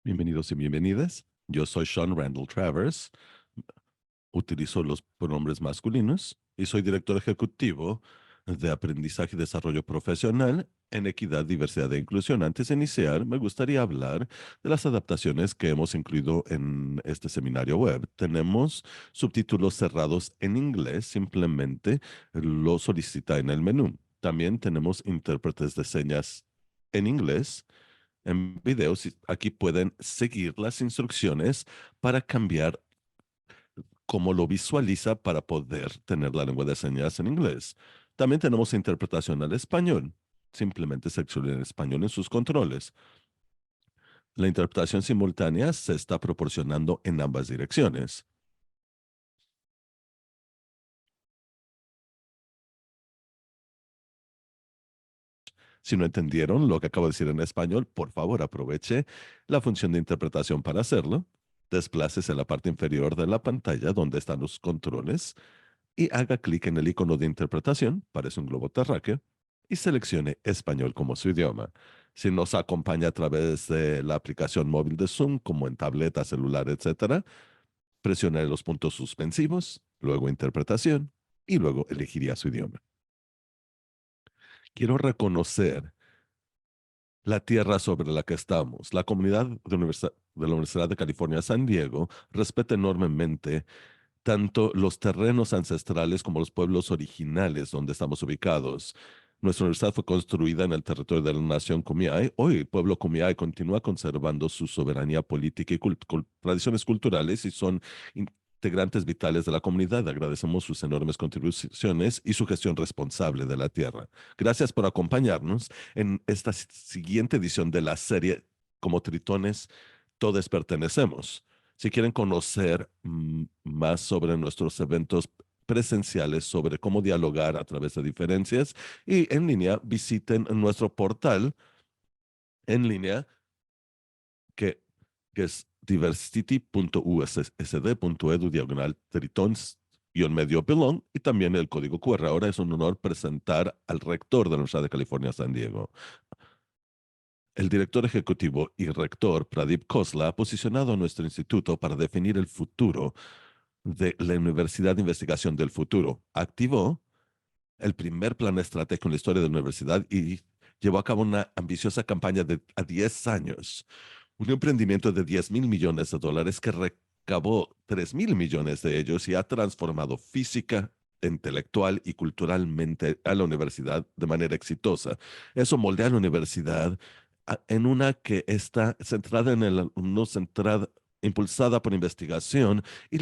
Bienvenidos y bienvenidas. Yo soy Sean Randall Travers. Utilizo los pronombres masculinos y soy director ejecutivo de aprendizaje y desarrollo profesional en equidad, diversidad e inclusión. Antes de iniciar, me gustaría hablar de las adaptaciones que hemos incluido en este seminario web. Tenemos subtítulos cerrados en inglés, simplemente lo solicita en el menú. También tenemos intérpretes de señas en inglés en videos. Aquí pueden seguir las instrucciones para cambiar cómo lo visualiza para poder tener la lengua de señas en inglés. También tenemos interpretación al español. Simplemente seleccione español en sus controles. La interpretación simultánea se está proporcionando en ambas direcciones. Si no entendieron lo que acabo de decir en español, por favor aproveche la función de interpretación para hacerlo. Desplácese a la parte inferior de la pantalla donde están los controles y haga clic en el icono de interpretación, parece un globo terráqueo, y seleccione español como su idioma. Si nos acompaña a través de la aplicación móvil de Zoom, como en tableta, celular, etcétera, presione los puntos suspensivos, luego interpretación, y luego elegiría su idioma. Quiero reconocer la tierra sobre la que estamos. La comunidad de la Universidad de California, San Diego, respeta enormemente tanto los terrenos ancestrales como los pueblos originales donde estamos ubicados. Nuestra universidad fue construida en el territorio de la nación Kumeyaay. Hoy el pueblo Kumeyaay continúa conservando su soberanía política y tradiciones culturales y son integrantes vitales de la comunidad. Agradecemos sus enormes contribuciones y su gestión responsable de la tierra. Gracias por acompañarnos en esta siguiente edición de la serie Como Tritones, Todos Pertenecemos. Si quieren conocer más sobre nuestros eventos presenciales, sobre cómo dialogar a través de diferencias y en línea, visiten nuestro portal en línea que, que es diversity.usd.edu/tritons-medio pilón y también el código QR. Ahora es un honor presentar al rector de la Universidad de California, San Diego. El director ejecutivo y rector Pradip Khosla ha posicionado a nuestro instituto para definir el futuro de la Universidad de Investigación del Futuro. Activó el primer plan estratégico en la historia de la universidad y llevó a cabo una ambiciosa campaña de a 10 años. Un emprendimiento de $10,000 millones que recabó 3,000 millones de ellos y ha transformado física, intelectual y culturalmente a la universidad de manera exitosa. Eso moldea a la universidad en una que está centrada en el alumno, centrada, impulsada por investigación y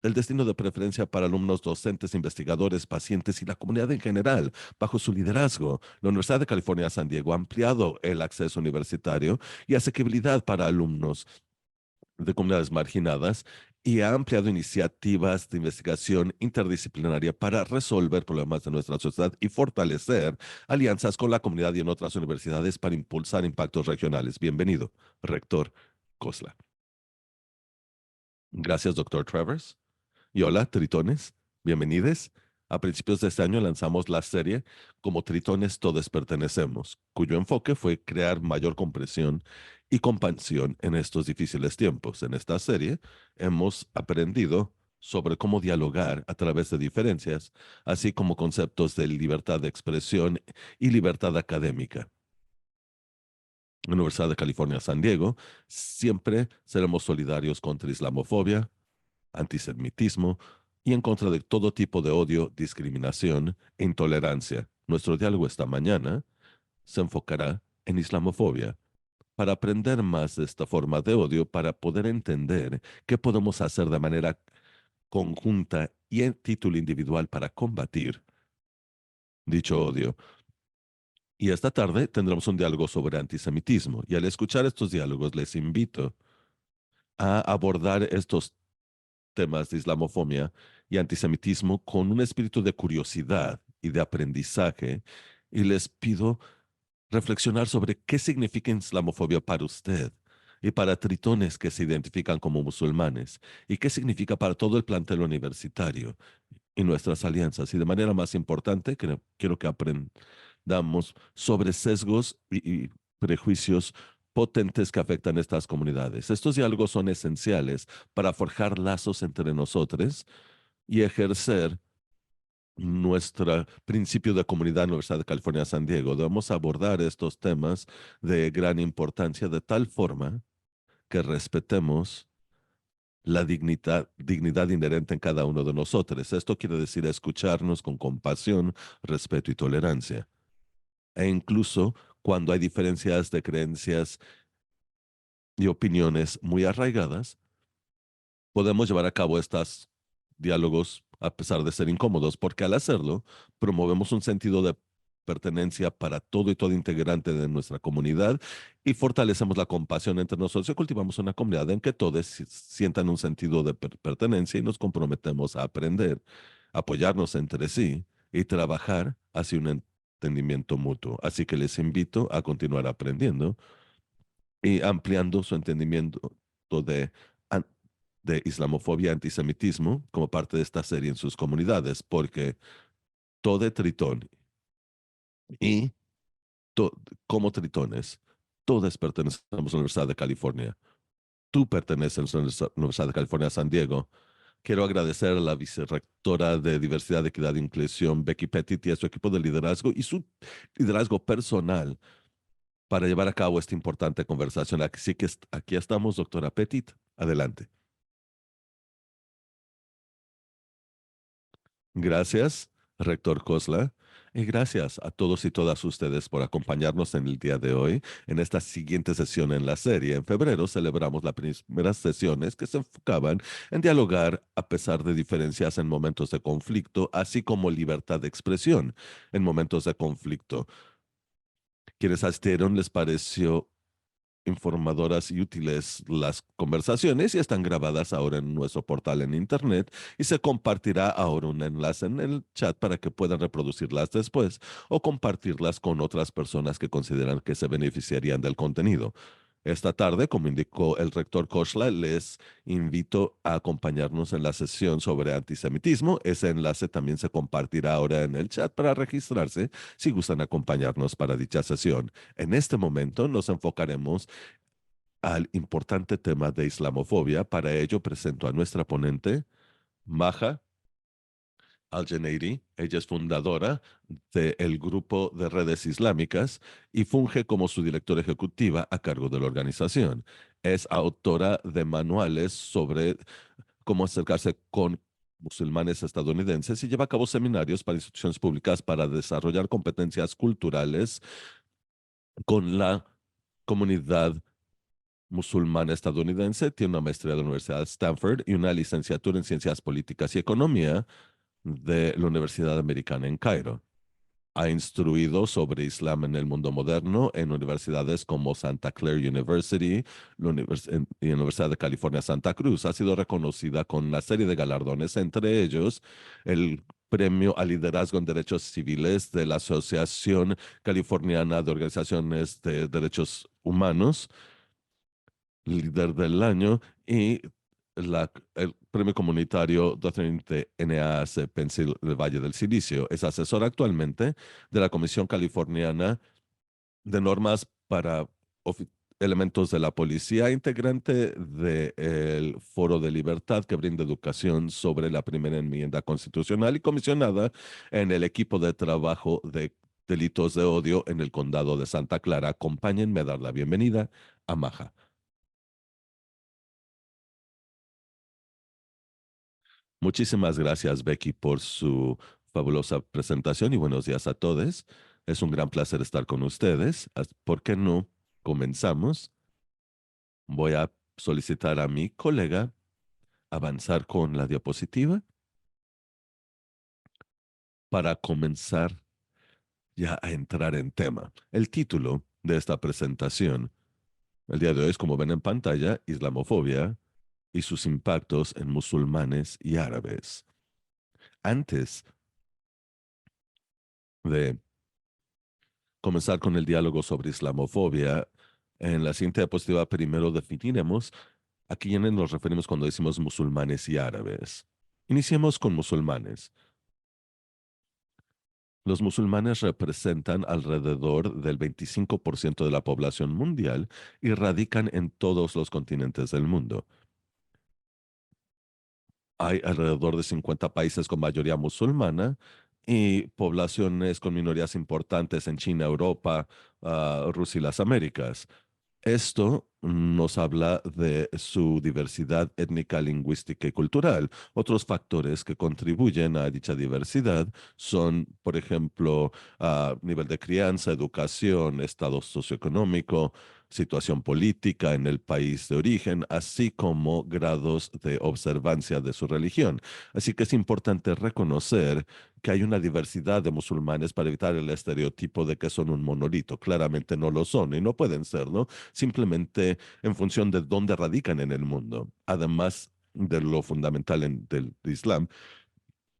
el destino de preferencia para alumnos, docentes, investigadores, pacientes y la comunidad en general. Bajo su liderazgo, la Universidad de California, San Diego ha ampliado el acceso universitario y asequibilidad para alumnos de comunidades marginadas y ha ampliado iniciativas de investigación interdisciplinaria para resolver problemas de nuestra sociedad y fortalecer alianzas con la comunidad y en otras universidades para impulsar impactos regionales. Bienvenido, Rector Kosla. Gracias, doctor Travers. Y hola, tritones, bienvenidos. A principios de este año lanzamos la serie Como Tritones Todos Pertenecemos, cuyo enfoque fue crear mayor comprensión y compasión en estos difíciles tiempos. En esta serie hemos aprendido sobre cómo dialogar a través de diferencias, así como conceptos de libertad de expresión y libertad académica. Universidad de California, San Diego, siempre seremos solidarios contra islamofobia, antisemitismo y en contra de todo tipo de odio, discriminación e intolerancia. Nuestro diálogo esta mañana se enfocará en islamofobia para aprender más de esta forma de odio, para poder entender qué podemos hacer de manera conjunta y en título individual para combatir dicho odio. Y esta tarde tendremos un diálogo sobre antisemitismo y al escuchar estos diálogos les invito a abordar estos temas de islamofobia y antisemitismo con un espíritu de curiosidad y de aprendizaje y les pido reflexionar sobre qué significa islamofobia para usted y para tritones que se identifican como musulmanes y qué significa para todo el plantel universitario y nuestras alianzas. Y de manera más importante, quiero que aprendamos sobre sesgos y prejuicios potentes que afectan a estas comunidades. Estos diálogos son esenciales para forjar lazos entre nosotros y ejercer nuestro principio de comunidad en la Universidad de California, San Diego. Debemos abordar estos temas de gran importancia de tal forma que respetemos la dignidad inherente en cada uno de nosotros. Esto quiere decir escucharnos con compasión, respeto y tolerancia. E incluso cuando hay diferencias de creencias y opiniones muy arraigadas, podemos llevar a cabo estos diálogos a pesar de ser incómodos, porque al hacerlo, promovemos un sentido de pertenencia para todo y todo integrante de nuestra comunidad y fortalecemos la compasión entre nosotros y cultivamos una comunidad en que todos sientan un sentido de pertenencia y nos comprometemos a aprender, apoyarnos entre sí y trabajar hacia un entendimiento mutuo. Así que les invito a continuar aprendiendo y ampliando su entendimiento de, an- de islamofobia y antisemitismo como parte de esta serie en sus comunidades, porque todo Tritón y to- como tritones, todos pertenecemos a la Universidad de California. Tú perteneces a la Universidad de California, San Diego. Quiero agradecer a la vicerrectora de Diversidad, Equidad e Inclusión, Becky Pettit, y a su equipo de liderazgo y su liderazgo personal para llevar a cabo esta importante conversación. Así que aquí estamos, doctora Pettit. Adelante. Gracias, Rector Kosla, y gracias a todos y todas ustedes por acompañarnos en el día de hoy, en esta siguiente sesión en la serie. En febrero celebramos las primeras sesiones que se enfocaban en dialogar a pesar de diferencias en momentos de conflicto, así como libertad de expresión en momentos de conflicto. Quienes asistieron les pareció informadoras y útiles las conversaciones y están grabadas ahora en nuestro portal en internet y se compartirá ahora un enlace en el chat para que puedan reproducirlas después o compartirlas con otras personas que consideran que se beneficiarían del contenido. Esta tarde, como indicó el rector Koshla, les invito a acompañarnos en la sesión sobre antisemitismo. Ese enlace también se compartirá ahora en el chat para registrarse si gustan acompañarnos para dicha sesión. En este momento nos enfocaremos al importante tema de islamofobia. Para ello presento a nuestra ponente, Maja Al-Jeneiri. Ella es fundadora del grupo de redes islámicas y funge como su directora ejecutiva a cargo de la organización. Es autora de manuales sobre cómo acercarse con musulmanes estadounidenses y lleva a cabo seminarios para instituciones públicas para desarrollar competencias culturales con la comunidad musulmana estadounidense. Tiene una maestría de la Universidad de Stanford y una licenciatura en Ciencias Políticas y Economía de la Universidad Americana en Cairo. Ha instruido sobre Islam en el mundo moderno en universidades como Santa Clara University y la Universidad de California, Santa Cruz. Ha sido reconocida con una serie de galardones, entre ellos el Premio a Liderazgo en Derechos Civiles de la Asociación Californiana de Organizaciones de Derechos Humanos, líder del año, y el premio comunitario docente NAAC Pensil del Valle del Silicio. Es asesor actualmente de la Comisión Californiana de Normas para Elementos de la Policía, integrante del Foro de Libertad que brinda educación sobre la primera enmienda constitucional y comisionada en el equipo de trabajo de delitos de odio en el condado de Santa Clara. Acompáñenme a dar la bienvenida a Maja. Muchísimas gracias, Becky, por su fabulosa presentación y buenos días a todos. Es un gran placer estar con ustedes. ¿Por qué no comenzamos? Voy a solicitar a mi colega avanzar con la diapositiva para comenzar ya a entrar en tema. El título de esta presentación, el día de hoy es, como ven en pantalla, Islamofobia y sus impactos en musulmanes y árabes. Antes de comenzar con el diálogo sobre islamofobia. En la siguiente diapositiva primero definiremos a quiénes nos referimos cuando decimos musulmanes y árabes. Iniciemos con musulmanes. Los musulmanes representan alrededor del 25% de la población mundial y radican en todos los continentes del mundo. Hay alrededor de 50 países con mayoría musulmana y poblaciones con minorías importantes en China, Europa, Rusia y las Américas. Esto nos habla de su diversidad étnica, lingüística y cultural. Otros factores que contribuyen a dicha diversidad son, por ejemplo, nivel de crianza, educación, estado socioeconómico, situación política en el país de origen, así como grados de observancia de su religión. Así que es importante reconocer que hay una diversidad de musulmanes para evitar el estereotipo de que son un monolito. Claramente no lo son y no pueden serlo simplemente en función de dónde radican en el mundo. Además de lo fundamental del Islam,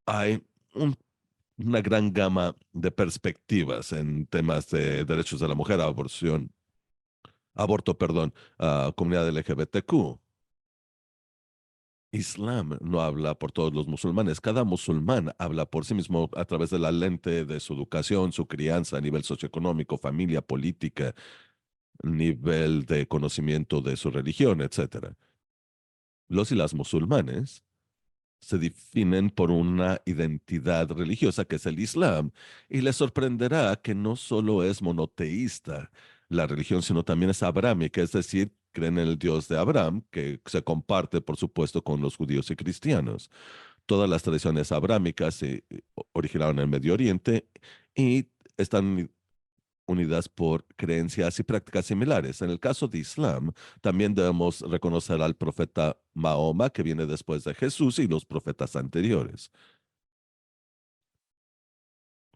hay un- una gran gama de perspectivas en temas de derechos de la mujer, aborto, perdón, comunidad LGBTQ. Islam no habla por todos los musulmanes. Cada musulmán habla por sí mismo a través de la lente de su educación, su crianza a nivel socioeconómico, familia, política, nivel de conocimiento de su religión, etcétera. Los y las musulmanes se definen por una identidad religiosa que es el Islam, y les sorprenderá que no solo es monoteísta la religión, sino también es abrámica, es decir, creen en el Dios de Abraham, que se comparte, por supuesto, con los judíos y cristianos. Todas las tradiciones abrámicas se originaron en el Medio Oriente y están unidas por creencias y prácticas similares. En el caso de Islam, también debemos reconocer al profeta Mahoma, que viene después de Jesús, y los profetas anteriores.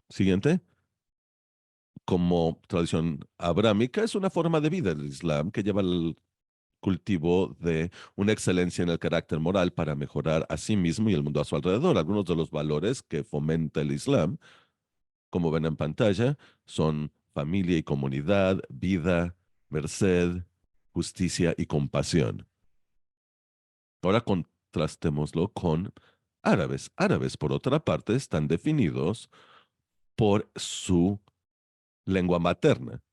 Siguiente, como tradición abrámica, es una forma de vida del Islam que lleva al cultivo de una excelencia en el carácter moral para mejorar a sí mismo y el mundo a su alrededor. Algunos de los valores que fomenta el Islam, como ven en pantalla, son familia y comunidad, vida, merced, justicia y compasión. Ahora contrastémoslo con árabes. Árabes, por otra parte, están definidos por su lengua materna,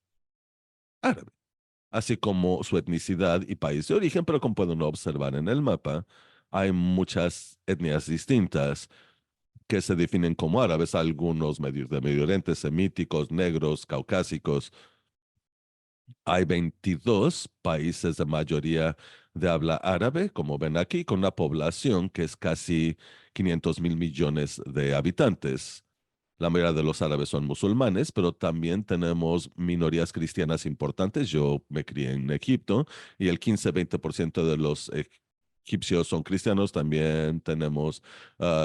árabe, así como su etnicidad y país de origen, pero como pueden observar en el mapa, hay muchas etnias distintas que se definen como árabes, algunos de Medio Oriente, semíticos, negros, caucásicos. Hay 22 países de mayoría de habla árabe, como ven aquí, con una población que es casi 500.000 millones de habitantes. La mayoría de los árabes son musulmanes, pero también tenemos minorías cristianas importantes. Yo me crié en Egipto y el 15-20% de los egipcios son cristianos. También tenemos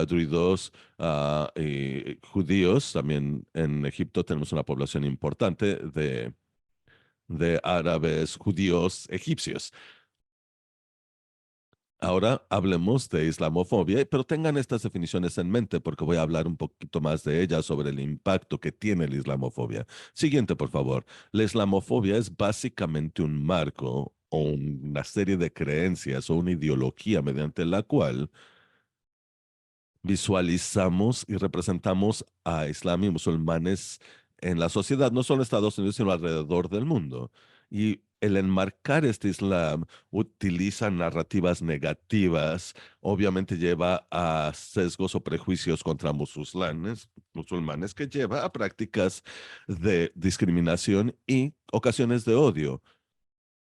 druidos y judíos. También en Egipto tenemos una población importante de árabes, judíos, egipcios. Ahora hablemos de islamofobia, pero tengan estas definiciones en mente porque voy a hablar un poquito más de ellas sobre el impacto que tiene la islamofobia. Siguiente, por favor. La islamofobia es básicamente un marco o una serie de creencias o una ideología mediante la cual visualizamos y representamos a islam y musulmanes en la sociedad, no solo en Estados Unidos, sino alrededor del mundo. Y el enmarcar este islam utiliza narrativas negativas, obviamente lleva a sesgos o prejuicios contra musulmanes que lleva a prácticas de discriminación y ocasiones de odio.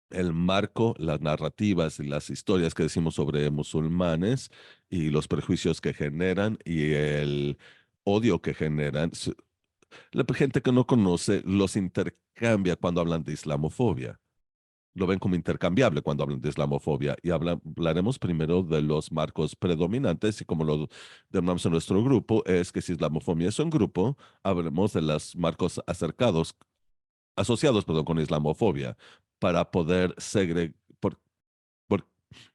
El marco, las narrativas y las historias que decimos sobre musulmanes y los prejuicios que generan y el odio que generan, la gente que no conoce los intercambia cuando hablan de islamofobia. Lo ven como intercambiable cuando hablan de islamofobia. Y hablaremos primero de los marcos predominantes y como lo denominamos en nuestro grupo, es que si islamofobia es un grupo, hablemos de los marcos asociados, perdón, con islamofobia para poder segregar, porque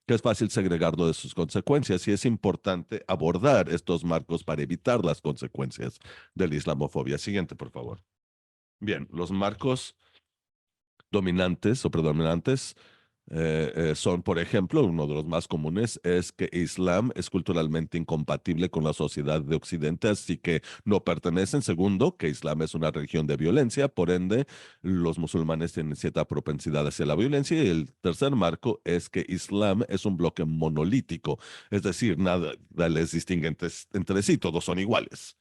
es fácil segregarlo de sus consecuencias y es importante abordar estos marcos para evitar las consecuencias de la islamofobia. Siguiente, por favor. Bien, los marcos dominantes o predominantes. Son, por ejemplo, uno de los más comunes es que Islam es culturalmente incompatible con la sociedad de Occidente, así que no pertenecen. Segundo, que Islam es una religión de violencia, por ende, los musulmanes tienen cierta propensidad hacia la violencia. Y el tercer marco es que Islam es un bloque monolítico, es decir, nada les distingue entre sí, todos son iguales.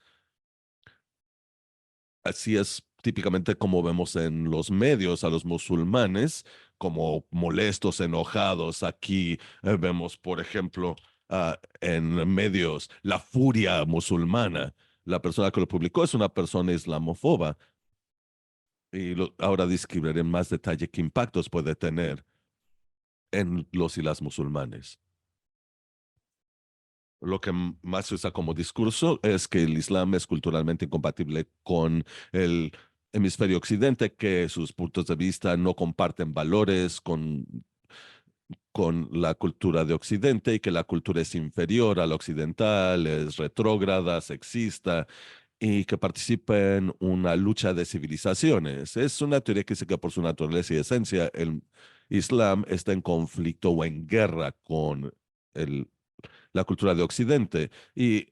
Así es típicamente como vemos en los medios a los musulmanes como molestos, enojados. Aquí vemos, por ejemplo, en medios la furia musulmana. La persona que lo publicó es una persona islamofoba y ahora describiré en más detalle qué impactos puede tener en los y las musulmanes. Lo que más se usa como discurso es que el Islam es culturalmente incompatible con el hemisferio occidente, que sus puntos de vista no comparten valores con la cultura de Occidente y que la cultura es inferior a la occidental, es retrógrada, sexista y que participa en una lucha de civilizaciones. Es una teoría que dice que por su naturaleza y esencia el Islam está en conflicto o en guerra con el la cultura de Occidente. Y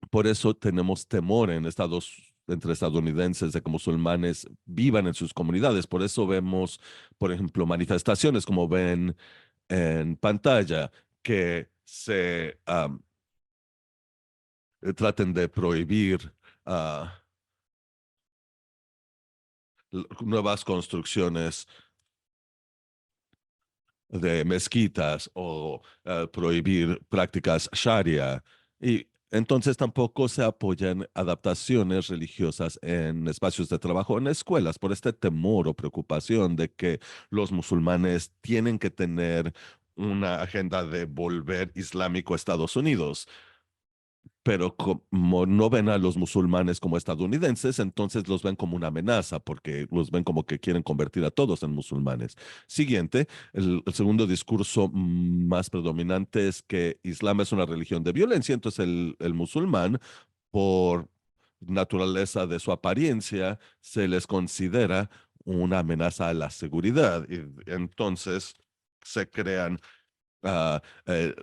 por eso tenemos temor entre estadounidenses de que musulmanes vivan en sus comunidades. Por eso vemos, por ejemplo, manifestaciones como ven en pantalla que traten de prohibir nuevas construcciones de mezquitas o prohibir prácticas sharia. Y entonces tampoco se apoyan adaptaciones religiosas en espacios de trabajo, en escuelas, por este temor o preocupación de que los musulmanes tienen que tener una agenda de volver islámico a Estados Unidos, pero como no ven a los musulmanes como estadounidenses, entonces los ven como una amenaza, porque los ven como que quieren convertir a todos en musulmanes. Siguiente, el segundo discurso más predominante es que Islam es una religión de violencia, entonces el musulmán, por naturaleza de su apariencia, se les considera una amenaza a la seguridad, y entonces se crean ah, eh,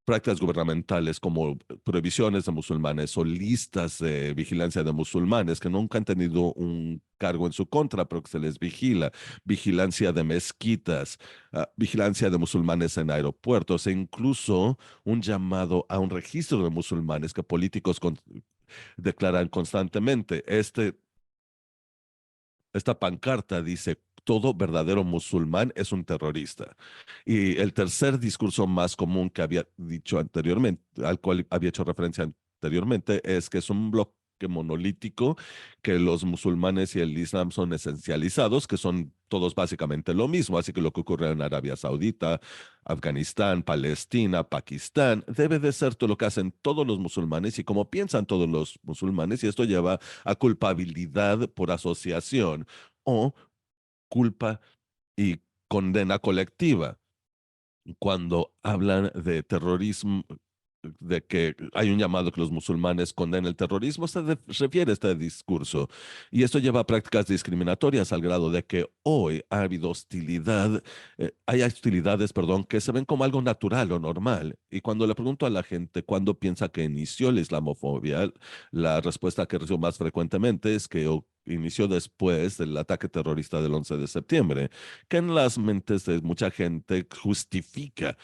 prácticas gubernamentales como prohibiciones de musulmanes o listas de vigilancia de musulmanes que nunca han tenido un cargo en su contra, pero que se les vigila, vigilancia de mezquitas, vigilancia de musulmanes en aeropuertos e incluso un llamado a un registro de musulmanes que políticos declaran constantemente. Esta pancarta dice, todo verdadero musulmán es un terrorista. Y el tercer discurso más común que había dicho anteriormente, al cual había hecho referencia anteriormente, es que es un bloque monolítico, que los musulmanes y el Islam son esencializados, que son todos básicamente lo mismo. Así que lo que ocurre en Arabia Saudita, Afganistán, Palestina, Pakistán, debe de ser todo lo que hacen todos los musulmanes y como piensan todos los musulmanes, y esto lleva a culpabilidad por asociación o culpa y condena colectiva. Cuando hablan de terrorismo, de que hay un llamado que los musulmanes condenen el terrorismo, refiere a este discurso. Y esto lleva a prácticas discriminatorias al grado de que hoy ha habido hay hostilidades, perdón, que se ven como algo natural o normal. Y cuando le pregunto a la gente cuándo piensa que inició la islamofobia, la respuesta que recibo más frecuentemente es que inició después del ataque terrorista del 11 de septiembre, que en las mentes de mucha gente justifica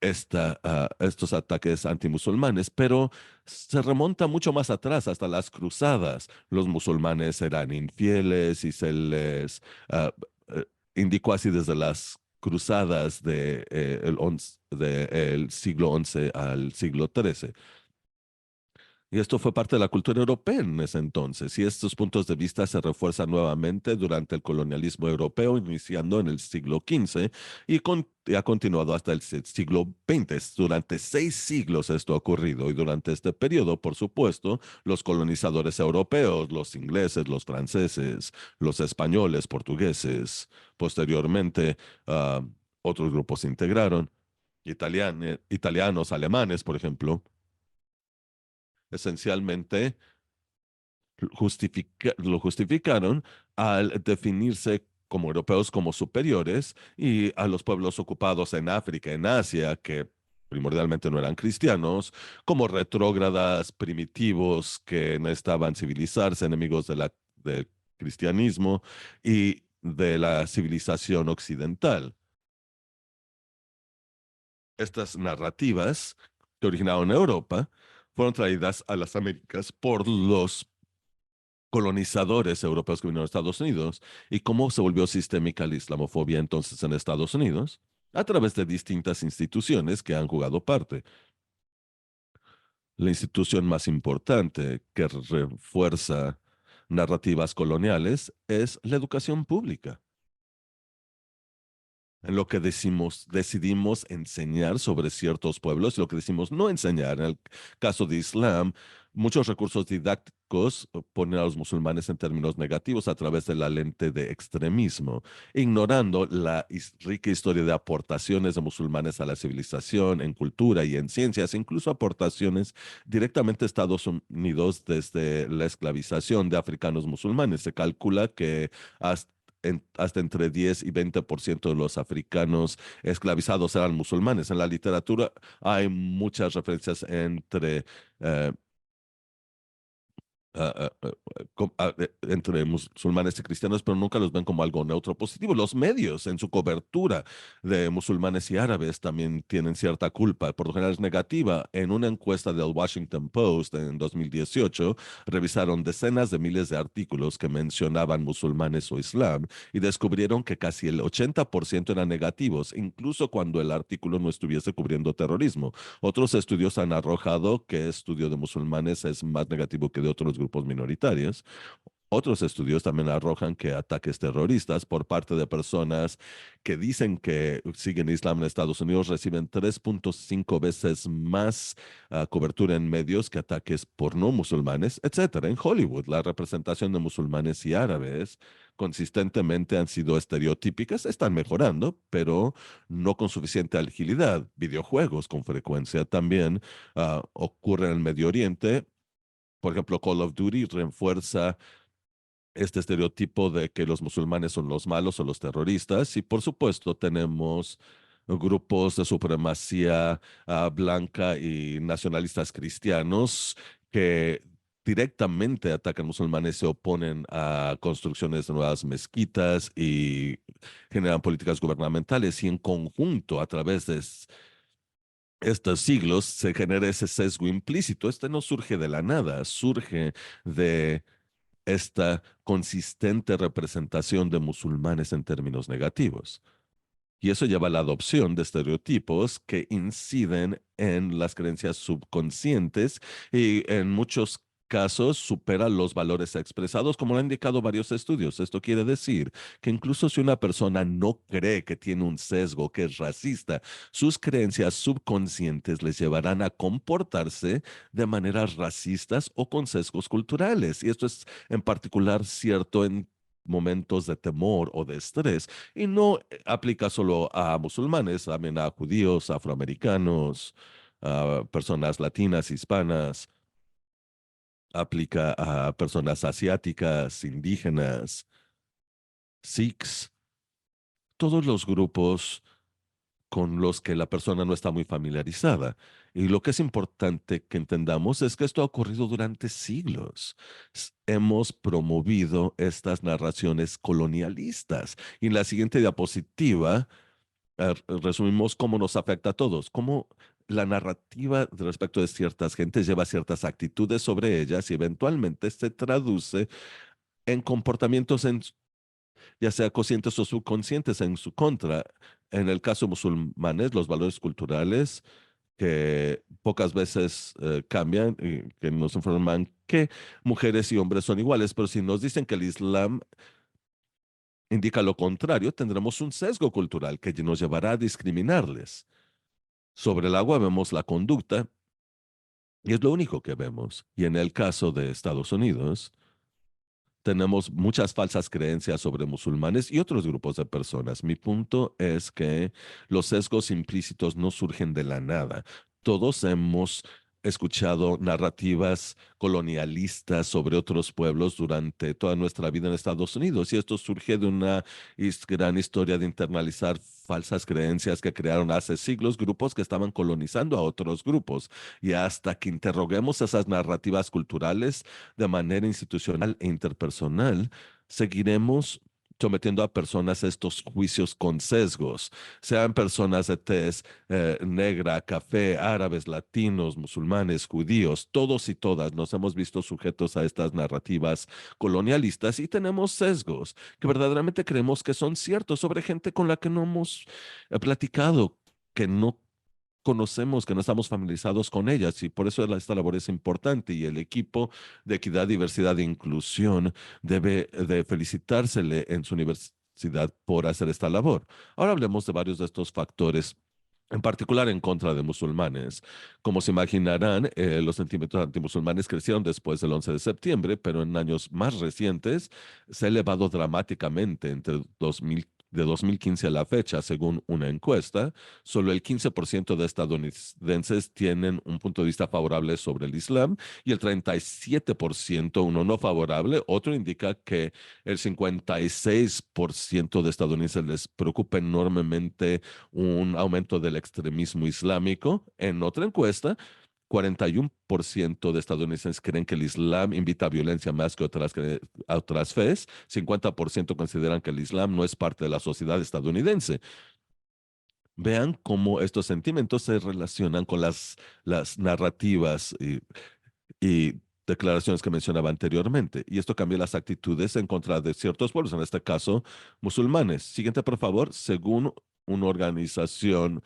estos ataques antimusulmanes, pero se remonta mucho más atrás, hasta las cruzadas. Los musulmanes eran infieles y se les ah, eh, indicó así desde las cruzadas del siglo XI al siglo XIII. Y esto fue parte de la cultura europea en ese entonces, y estos puntos de vista se refuerzan nuevamente durante el colonialismo europeo, iniciando en el siglo XV y ha continuado hasta el siglo XX. Durante 6 siglos esto ha ocurrido, y durante este periodo, por supuesto, los colonizadores europeos, los ingleses, los franceses, los españoles, portugueses, posteriormente, ah, otros grupos se integraron, italianos, alemanes, por ejemplo esencialmente lo justificaron al definirse como europeos como superiores y a los pueblos ocupados en África, en Asia, que primordialmente no eran cristianos, como retrógradas, primitivos, que necesitaban civilizarse, enemigos del cristianismo y de la civilización occidental. Estas narrativas que originaron en Europa fueron traídas a las Américas por los colonizadores europeos que vinieron a Estados Unidos y cómo se volvió sistémica la islamofobia entonces en Estados Unidos a través de distintas instituciones que han jugado parte. La institución más importante que refuerza narrativas coloniales es la educación pública, en lo que decidimos enseñar sobre ciertos pueblos y lo que decimos no enseñar. En el caso de Islam, muchos recursos didácticos ponen a los musulmanes en términos negativos a través de la lente de extremismo, ignorando la rica historia de aportaciones de musulmanes a la civilización, en cultura y en ciencias, incluso aportaciones directamente a Estados Unidos desde la esclavización de africanos musulmanes. Se calcula que hasta hasta entre 10 y 20% de los africanos esclavizados eran musulmanes. En la literatura hay muchas referencias entre eh, entre musulmanes y cristianos, pero nunca los ven como algo neutro positivo. Los medios en su cobertura de musulmanes y árabes también tienen cierta culpa, por lo general es negativa. En una encuesta del Washington Post en 2018, revisaron decenas de miles de artículos que mencionaban musulmanes o Islam y descubrieron que casi el 80% eran negativos, incluso cuando el artículo no estuviese cubriendo terrorismo. Otros estudios han arrojado que el estudio de musulmanes es más negativo que de otros grupos minoritarios. Otros estudios también arrojan que ataques terroristas por parte de personas que dicen que siguen Islam en Estados Unidos reciben 3.5 veces más cobertura en medios que ataques por no musulmanes, etcétera. En Hollywood, la representación de musulmanes y árabes consistentemente han sido estereotípicas, están mejorando, pero no con suficiente agilidad. Videojuegos con frecuencia también ocurren en el Medio Oriente. Por ejemplo, Call of Duty refuerza este estereotipo de que los musulmanes son los malos o los terroristas. Y por supuesto tenemos grupos de supremacía blanca y nacionalistas cristianos que directamente atacan musulmanes, se oponen a construcciones de nuevas mezquitas y generan políticas gubernamentales y en conjunto a través de estos siglos se genera ese sesgo implícito. Este no surge de la nada, surge de esta consistente representación de musulmanes en términos negativos. Y eso lleva a la adopción de estereotipos que inciden en las creencias subconscientes y en muchos casos supera los valores expresados, como lo han indicado varios estudios. Esto quiere decir que incluso si una persona no cree que tiene un sesgo, que es racista, sus creencias subconscientes les llevarán a comportarse de maneras racistas o con sesgos culturales. Y esto es en particular cierto en momentos de temor o de estrés. Y no aplica solo a musulmanes, también a judíos, afroamericanos, a personas latinas, hispanas, aplica a personas asiáticas, indígenas, sikhs, todos los grupos con los que la persona no está muy familiarizada. Y lo que es importante que entendamos es que esto ha ocurrido durante siglos. Hemos promovido estas narraciones colonialistas. Y en la siguiente diapositiva resumimos cómo nos afecta a todos, cómo la narrativa respecto de ciertas gentes lleva ciertas actitudes sobre ellas y eventualmente se traduce en comportamientos ya sea conscientes o subconscientes en su contra. En el caso musulmanes, los valores culturales que pocas veces cambian y que nos informan que mujeres y hombres son iguales, pero si nos dicen que el Islam indica lo contrario, tendremos un sesgo cultural que nos llevará a discriminarles. Sobre el agua vemos la conducta y es lo único que vemos. Y en el caso de Estados Unidos, tenemos muchas falsas creencias sobre musulmanes y otros grupos de personas. Mi punto es que los sesgos implícitos no surgen de la nada. Todos hemos He escuchado narrativas colonialistas sobre otros pueblos durante toda nuestra vida en Estados Unidos y esto surge de una gran historia de internalizar falsas creencias que crearon hace siglos grupos que estaban colonizando a otros grupos. Y hasta que interroguemos esas narrativas culturales de manera institucional e interpersonal, seguiremos sometiendo a personas a estos juicios con sesgos, sean personas de tez negra, café, árabes, latinos, musulmanes, judíos, todos y todas nos hemos visto sujetos a estas narrativas colonialistas y tenemos sesgos que verdaderamente creemos que son ciertos sobre gente con la que no hemos platicado, que no conocemos, que no estamos familiarizados con ellas y por eso esta labor es importante y el equipo de equidad, diversidad e inclusión debe de felicitársele en su universidad por hacer esta labor. Ahora hablemos de varios de estos factores en particular en contra de musulmanes. Como se imaginarán, los sentimientos antimusulmanes crecieron después del 11 de septiembre, pero en años más recientes se ha elevado dramáticamente de 2015 a la fecha, según una encuesta. Solo el 15% de estadounidenses tienen un punto de vista favorable sobre el Islam y el 37% uno no favorable. Otro indica que el 56% de estadounidenses les preocupa enormemente un aumento del extremismo islámico. En otra encuesta, 41% de estadounidenses creen que el Islam invita a violencia más que a otras fes. 50% consideran que el Islam no es parte de la sociedad estadounidense. Vean cómo estos sentimientos se relacionan con las narrativas y declaraciones que mencionaba anteriormente. Y esto cambia las actitudes en contra de ciertos pueblos, en este caso musulmanes. Siguiente, por favor. Según una organización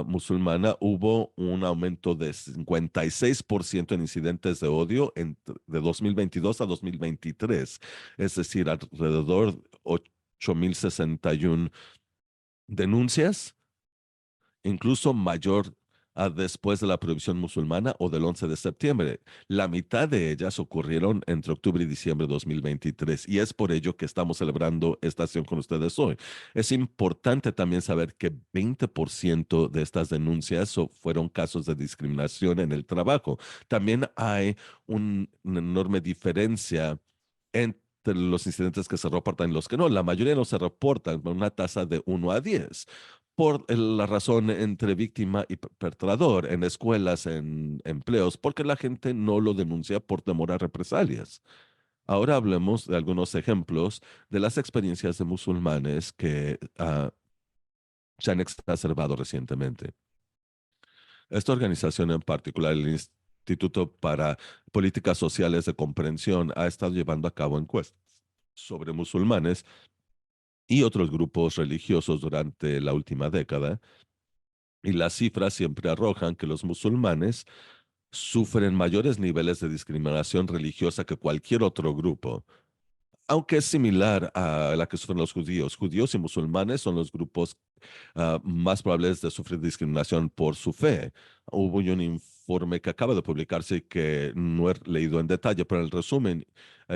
musulmana, hubo un aumento de 56% en incidentes de odio de 2022 a 2023, es decir, alrededor de 8.061 denuncias, incluso mayor a después de la prohibición musulmana o del 11 de septiembre. La mitad de ellas ocurrieron entre octubre y diciembre de 2023 y es por ello que estamos celebrando esta acción con ustedes hoy. Es importante también saber que 20% de estas denuncias fueron casos de discriminación en el trabajo. También hay una enorme diferencia entre los incidentes que se reportan y los que no. La mayoría no se reportan con una tasa de 1 a 10 por la razón entre víctima y perpetrador en escuelas, en empleos, porque la gente no lo denuncia por temor a represalias. Ahora hablemos de algunos ejemplos de las experiencias de musulmanes que se han exacerbado recientemente. Esta organización en particular, el Instituto para Políticas Sociales de Comprensión, ha estado llevando a cabo encuestas sobre musulmanes y otros grupos religiosos durante la última década. Y las cifras siempre arrojan que los musulmanes sufren mayores niveles de discriminación religiosa que cualquier otro grupo, aunque es similar a la que sufren los judíos. Judíos y musulmanes son los grupos más probables de sufrir discriminación por su fe. Hubo un informe que acaba de publicarse y que no he leído en detalle, pero el resumen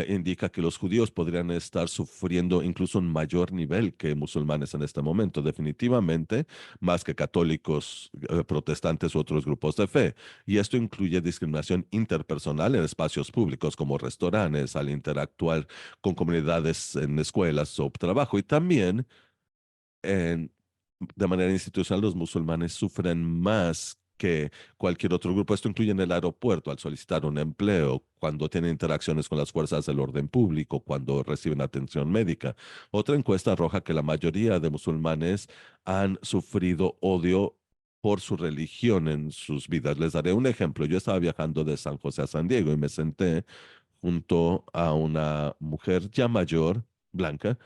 indica que los judíos podrían estar sufriendo incluso un mayor nivel que musulmanes en este momento, definitivamente más que católicos, protestantes u otros grupos de fe. Y esto incluye discriminación interpersonal en espacios públicos como restaurantes, al interactuar con comunidades en escuelas o trabajo y también en de manera institucional, los musulmanes sufren más que cualquier otro grupo. Esto incluye en el aeropuerto, al solicitar un empleo, cuando tienen interacciones con las fuerzas del orden público, cuando reciben atención médica. Otra encuesta arroja que la mayoría de musulmanes han sufrido odio por su religión en sus vidas. Les daré un ejemplo. Yo estaba viajando de San José a San Diego y me senté junto a una mujer ya mayor, blanca,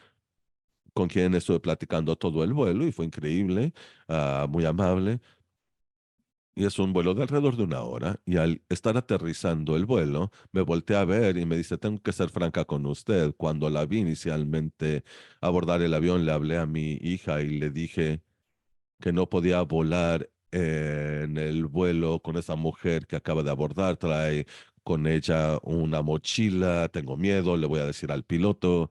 con quien estuve platicando todo el vuelo y fue increíble, muy amable. Y es un vuelo de alrededor de 1 hora. Y al estar aterrizando el vuelo, me volteé a ver y me dice, tengo que ser franca con usted. Cuando la vi inicialmente abordar el avión, le hablé a mi hija y le dije que no podía volar en el vuelo con esa mujer que acaba de abordar. Trae con ella una mochila, tengo miedo, le voy a decir al piloto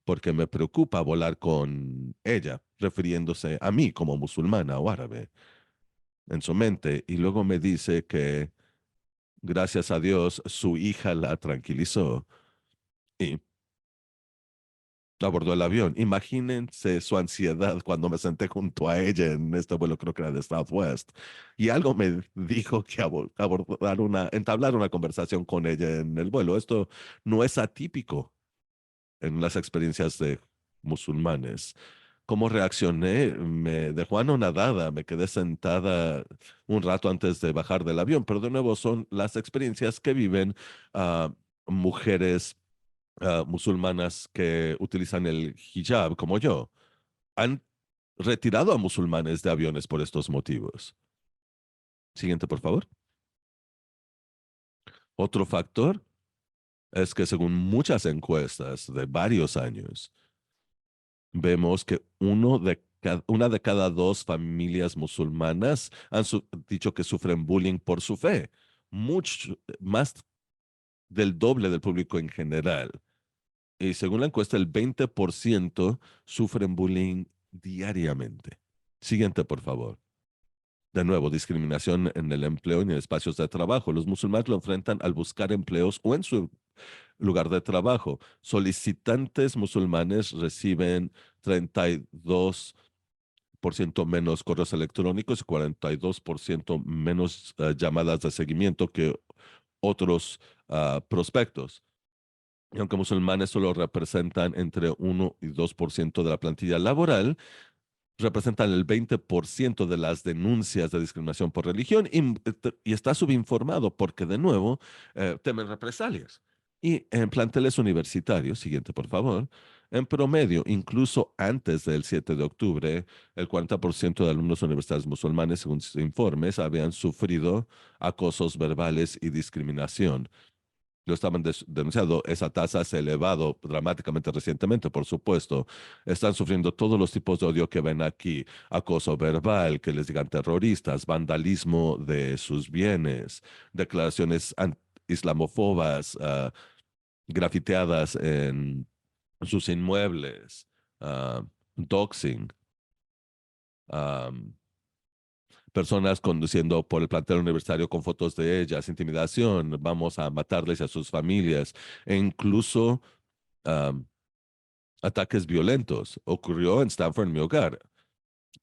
porque me preocupa volar con ella, refiriéndose a mí como musulmana o árabe en su mente. Y luego me dice que Gracias a Dios, su hija la tranquilizó y abordó el avión. Imagínense su ansiedad cuando me senté junto a ella en este vuelo, creo que era de Southwest, y algo me dijo que entablar una conversación con ella en el vuelo. Esto no es atípico en las experiencias de musulmanes. ¿Cómo reaccioné? Me dejó anonadada, me quedé sentada un rato antes de bajar del avión, pero de nuevo son las experiencias que viven ah, mujeres musulmanas que utilizan el hijab como yo. Han retirado a musulmanes de aviones por estos motivos. Siguiente, por favor. Otro factor es que según muchas encuestas de varios años, vemos que una de cada dos familias musulmanas han dicho que sufren bullying por su fe. Mucho más del doble del público en general. Y según la encuesta, el 20% sufren bullying diariamente. Siguiente, por favor. De nuevo, discriminación en el empleo y en espacios de trabajo. Los musulmanes lo enfrentan al buscar empleos o en su lugar de trabajo. Solicitantes musulmanes reciben 32% menos correos electrónicos y 42% menos llamadas de seguimiento que otros prospectos. Y aunque musulmanes solo representan entre 1 y 2% de la plantilla laboral, representan el 20% de las denuncias de discriminación por religión y está subinformado porque, de nuevo, temen represalias. Y en planteles universitarios, siguiente por favor, en promedio, incluso antes del 7 de octubre, el 40% de alumnos universitarios musulmanes, según sus informes, habían sufrido acosos verbales y discriminación. Lo estaban denunciando. Esa tasa se ha elevado dramáticamente recientemente, por supuesto. Están sufriendo todos los tipos de odio que ven aquí: acoso verbal, que les digan terroristas, vandalismo de sus bienes, declaraciones islamófobas, grafiteadas en sus inmuebles, doxing, ah, personas conduciendo por el plantel universitario con fotos de ellas, intimidación, vamos a matarles a sus familias, e incluso am, ataques violentos. Ocurrió en Stanford, en mi hogar,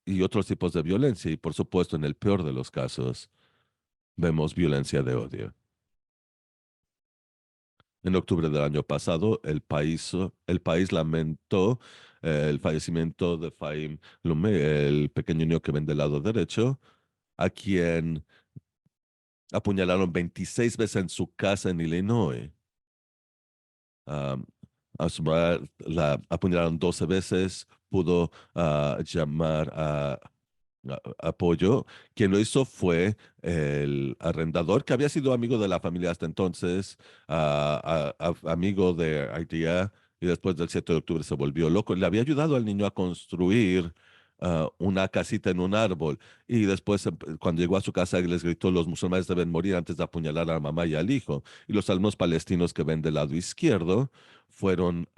y otros tipos de violencia. Y por supuesto, en el peor de los casos, vemos violencia de odio. En octubre del año pasado, el país lamentó el fallecimiento de Fahim Lume, el pequeño niño que ven del lado derecho, a quien apuñalaron 26 veces en su casa en Illinois. Um, a su madre la apuñalaron 12 veces, pudo llamar a apoyo. Quien lo hizo fue el arrendador, que había sido amigo de la familia hasta entonces, amigo de IDEA, y después del 7 de octubre se volvió loco. Le había ayudado al niño a construir una casita en un árbol, y después, cuando llegó a su casa, les gritó: los musulmanes deben morir antes de apuñalar a la mamá y al hijo. Y los alumnos palestinos que ven del lado izquierdo fueron,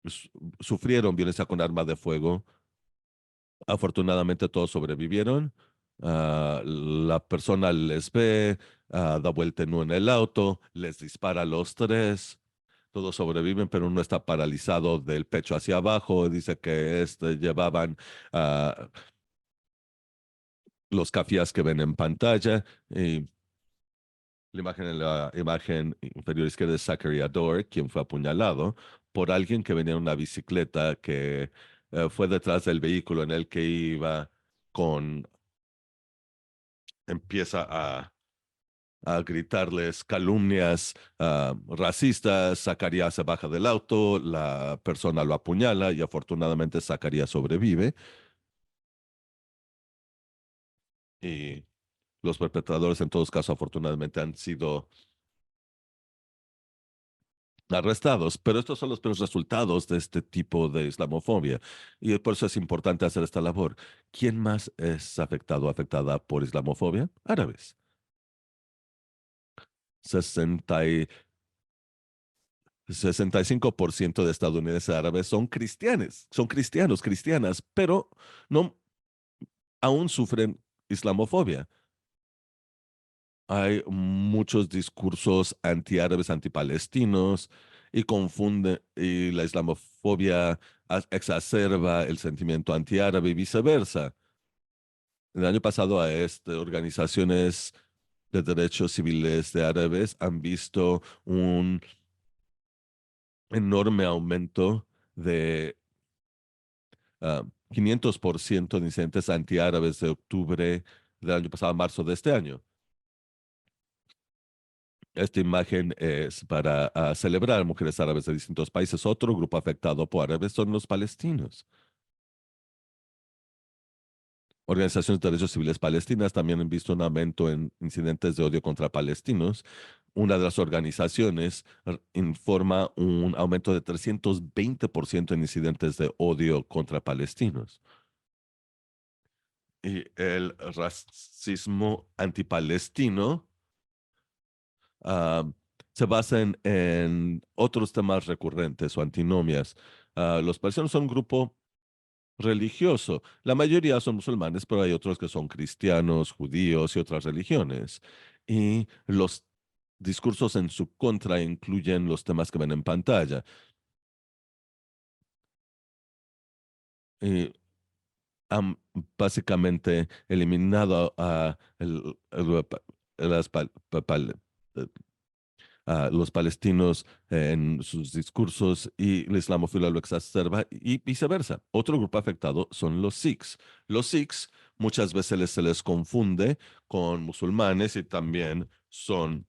su- sufrieron violencia con arma de fuego. Afortunadamente todos sobrevivieron. La persona les ve, da vuelta en en el auto, les dispara a los tres. Todos sobreviven, pero uno está paralizado del pecho hacia abajo. Dice que llevaban ah, los cafés que ven en pantalla. Y la imagen en la imagen inferior izquierda es Zachary Adore, quien fue apuñalado por alguien que venía en una bicicleta que fue detrás del vehículo en el que iba con empieza a gritarles calumnias racistas. Zacarías se baja del auto, la persona lo apuñala y afortunadamente Zacarías sobrevive, y los perpetradores en todos casos afortunadamente han sido arrestados. Pero estos son los peores resultados de este tipo de islamofobia, y por eso es importante hacer esta labor. ¿Quién más es afectado o afectada por islamofobia? Árabes. 65% de estadounidenses árabes son cristianos, cristianas, pero no aún sufren islamofobia. Hay muchos discursos antiárabes, antipalestinos, y confunde, y la islamofobia exacerba el sentimiento antiárabe y viceversa. El año pasado organizaciones de derechos civiles de árabes han visto un enorme aumento de 500% de incidentes antiárabes de octubre del año pasado a marzo de este año. Esta imagen es para celebrar mujeres árabes de distintos países. Otro grupo afectado por árabes son los palestinos. Organizaciones de derechos civiles palestinas también han visto un aumento en incidentes de odio contra palestinos. Una de las organizaciones informa un aumento de 320% en incidentes de odio contra palestinos. Y el racismo antipalestino ah, se basa en otros temas recurrentes o antinomias. Los palestinos son un grupo religioso. La mayoría son musulmanes, pero hay otros que son cristianos, judíos y otras religiones. Y los discursos en su contra incluyen los temas que ven en pantalla. Y han básicamente eliminado las a los palestinos en sus discursos y la islamofobia lo exacerba y viceversa. Otro grupo afectado son los Sikhs. Los Sikhs muchas veces se les confunde con musulmanes y también son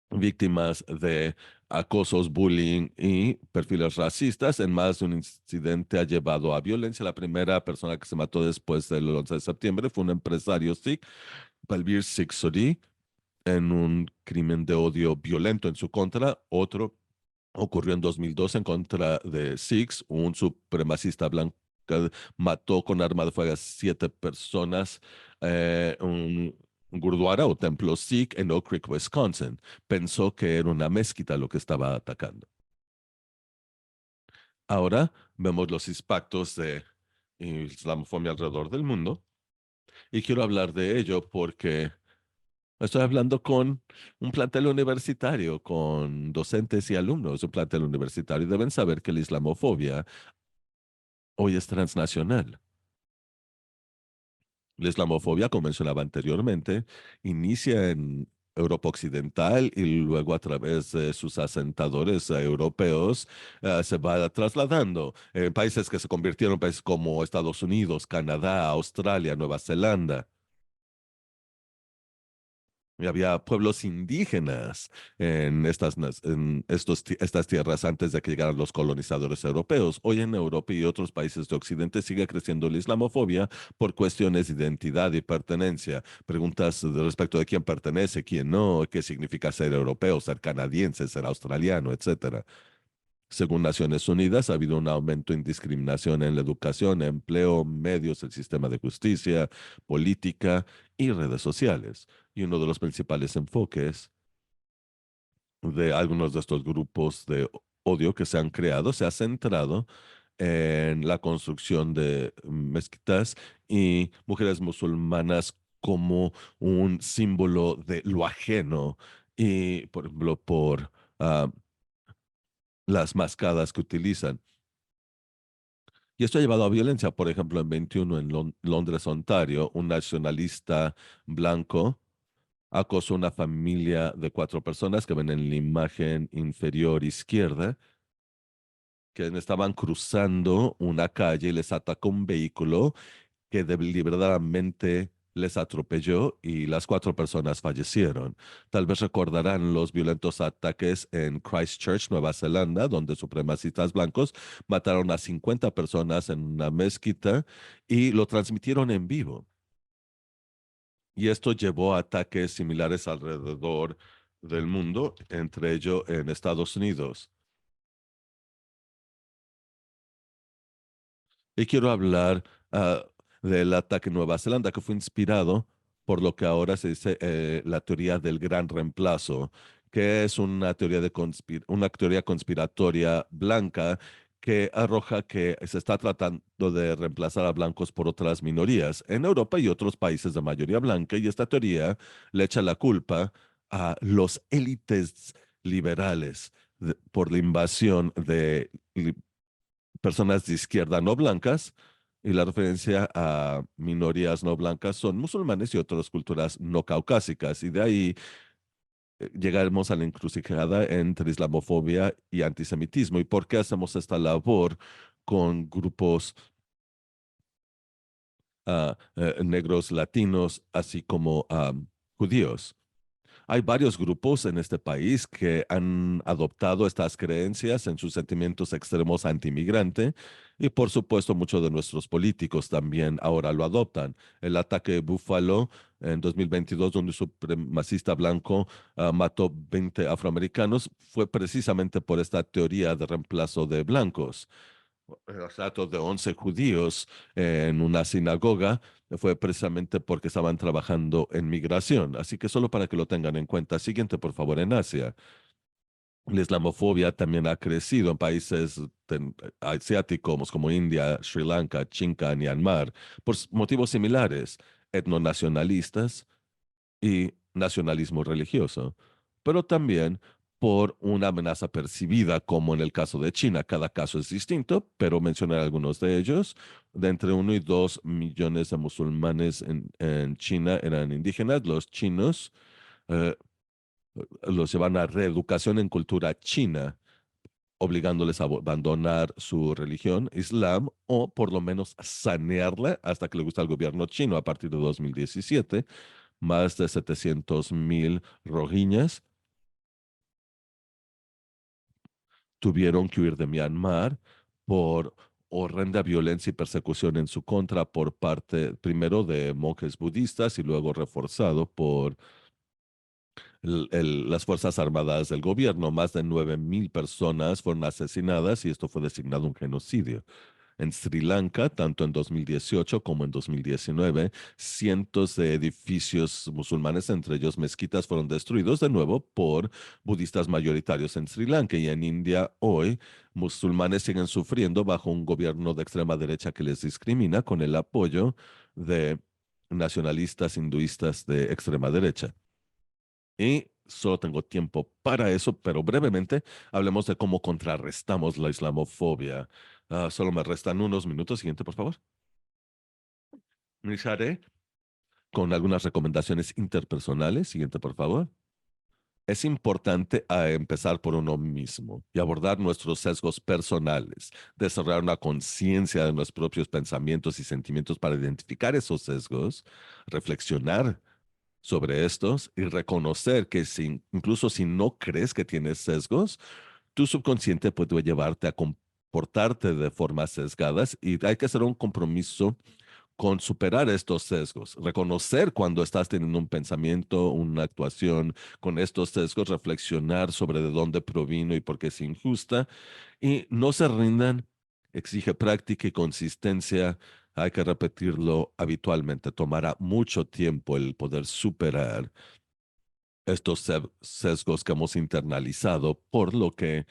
víctimas de acosos, bullying y perfiles racistas. En más de un incidente ha llevado a violencia. La primera persona que se mató después del 11 de septiembre fue un empresario Sikh, Balbir Sikh Sodhi, en un crimen de odio violento en su contra. Otro ocurrió en 2002 en contra de Sikhs, un supremacista blanco que mató con arma de fuego a 7 personas, un gurdwara o templo Sikh en Oak Creek, Wisconsin. Pensó que era una mezquita lo que estaba atacando. Ahora vemos los impactos de islamofobia alrededor del mundo y quiero hablar de ello porque estoy hablando con un plantel universitario, con docentes y alumnos de un plantel universitario. Deben saber que la islamofobia hoy es transnacional. La islamofobia, como mencionaba anteriormente, inicia en Europa Occidental y luego a través de sus asentadores europeos se va trasladando en países que se convirtieron en países como Estados Unidos, Canadá, Australia, Nueva Zelanda. Y había pueblos indígenas en estas tierras antes de que llegaran los colonizadores europeos. Hoy en Europa y otros países de Occidente sigue creciendo la islamofobia por cuestiones de identidad y pertenencia. Preguntas respecto de quién pertenece, quién no, qué significa ser europeo, ser canadiense, ser australiano, etcétera. Según Naciones Unidas, ha habido un aumento en discriminación en la educación, empleo, medios, el sistema de justicia, política y redes sociales. Y uno de los principales enfoques de algunos de estos grupos de odio que se han creado se ha centrado en la construcción de mezquitas y mujeres musulmanas como un símbolo de lo ajeno y, por ejemplo, por las mascadas que utilizan. Y esto ha llevado a violencia. Por ejemplo, en 21 en Londres, Ontario, un nacionalista blanco acosó a una familia de 4 personas que ven en la imagen inferior izquierda, que estaban cruzando una calle y les atacó un vehículo que deliberadamente les atropelló y las 4 personas fallecieron. Tal vez recordarán los violentos ataques en Christchurch, Nueva Zelanda, donde supremacistas blancos mataron a 50 personas en una mezquita y lo transmitieron en vivo. Y esto llevó a ataques similares alrededor del mundo, entre ellos en Estados Unidos. Y quiero hablar del ataque en Nueva Zelanda, que fue inspirado por lo que ahora se dice la teoría del gran reemplazo, que es una teoría conspiratoria blanca que arroja que se está tratando de reemplazar a blancos por otras minorías en Europa y otros países de mayoría blanca, y esta teoría le echa la culpa a los élites liberales por la invasión de personas de izquierda no blancas, y la referencia a minorías no blancas son musulmanes y otras culturas no caucásicas, y de ahí llegaremos a la encrucijada entre islamofobia y antisemitismo. ¿Y por qué hacemos esta labor con grupos negros, latinos, así como judíos? Hay varios grupos en este país que han adoptado estas creencias en sus sentimientos extremos antimigrante, y por supuesto muchos de nuestros políticos también ahora lo adoptan. El ataque de Buffalo en 2022, donde un supremacista blanco mató 20 afroamericanos, fue precisamente por esta teoría de reemplazo de blancos. El asesinato de 11 judíos en una sinagoga fue precisamente porque estaban trabajando en migración. Así que solo para que lo tengan en cuenta. Siguiente, por favor, en Asia. La islamofobia también ha crecido en países asiáticos como India, Sri Lanka, Chinca, Myanmar, por motivos similares, etnonacionalistas y nacionalismo religioso, pero también por una amenaza percibida, como en el caso de China. Cada caso es distinto, pero mencionaré algunos de ellos. De entre 1 y 2 millones de musulmanes en China eran indígenas. Los chinos eh, los llevan a reeducación en cultura china, obligándoles a abandonar su religión, Islam, o por lo menos sanearla hasta que le gusta al gobierno chino a partir de 2017. Más de 700.000 rohinyas tuvieron que huir de Myanmar por horrenda violencia y persecución en su contra por parte primero de monjes budistas y luego reforzado por las Fuerzas Armadas del gobierno. Más de 9.000 personas fueron asesinadas y esto fue designado un genocidio. En Sri Lanka, tanto en 2018 como en 2019, cientos de edificios musulmanes, entre ellos mezquitas, fueron destruidos de nuevo por budistas mayoritarios en Sri Lanka. Y en India hoy, musulmanes siguen sufriendo bajo un gobierno de extrema derecha que les discrimina con el apoyo de nacionalistas hinduistas de extrema derecha. Y solo tengo tiempo para eso, pero brevemente hablemos de cómo contrarrestamos la islamofobia. Solo me restan unos minutos. Siguiente, por favor. Iniciaré con algunas recomendaciones interpersonales. Siguiente, por favor. Es importante empezar por uno mismo y abordar nuestros sesgos personales, desarrollar una conciencia de nuestros propios pensamientos y sentimientos para identificar esos sesgos, reflexionar sobre estos y reconocer que incluso si no crees que tienes sesgos, tu subconsciente puede llevarte a comportarte de formas sesgadas, y hay que hacer un compromiso con superar estos sesgos, reconocer cuando estás teniendo un pensamiento, una actuación con estos sesgos, reflexionar sobre de dónde provino y por qué es injusta, y no se rindan. Exige práctica y consistencia. Hay que repetirlo habitualmente. Tomará mucho tiempo el poder superar estos sesgos que hemos internalizado, por lo que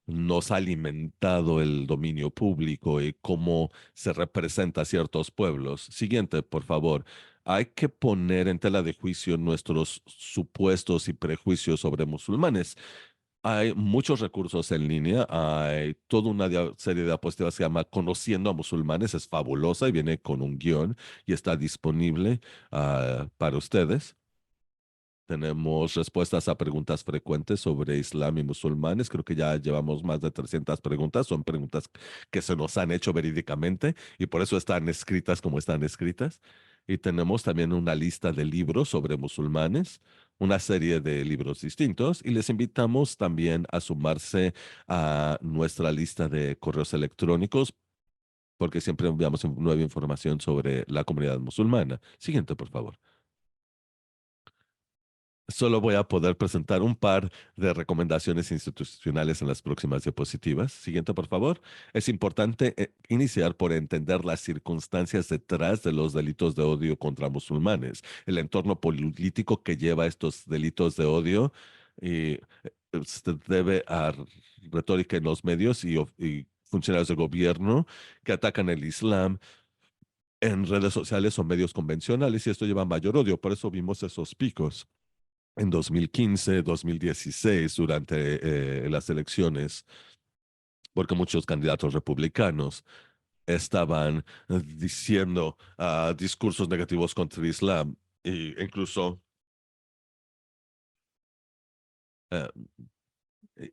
nos ha alimentado el dominio público y cómo se representa a ciertos pueblos. Siguiente, por favor. Hay que poner en tela de juicio nuestros supuestos y prejuicios sobre musulmanes. Hay muchos recursos en línea, hay toda una serie de diapositivas que se llama Conociendo a Musulmanes, es fabulosa y viene con un guión y está disponible para ustedes. Tenemos respuestas a preguntas frecuentes sobre Islam y musulmanes. Creo que ya llevamos más de 300 preguntas. Son preguntas que se nos han hecho verídicamente y por eso están escritas como están escritas. Y tenemos también una lista de libros sobre musulmanes, una serie de libros distintos. Y les invitamos también a sumarse a nuestra lista de correos electrónicos, porque siempre enviamos nueva información sobre la comunidad musulmana. Siguiente, por favor. Solo voy a poder presentar un par de recomendaciones institucionales en las próximas diapositivas. Siguiente, por favor. Es importante iniciar por entender las circunstancias detrás de los delitos de odio contra musulmanes, el entorno político que lleva a estos delitos de odio, y se debe a retórica en los medios y funcionarios de gobierno que atacan el Islam en redes sociales o medios convencionales y esto lleva a mayor odio. Por eso vimos esos picos en 2015, 2016 durante las elecciones, porque muchos candidatos republicanos estaban diciendo discursos negativos contra el Islam e incluso eh,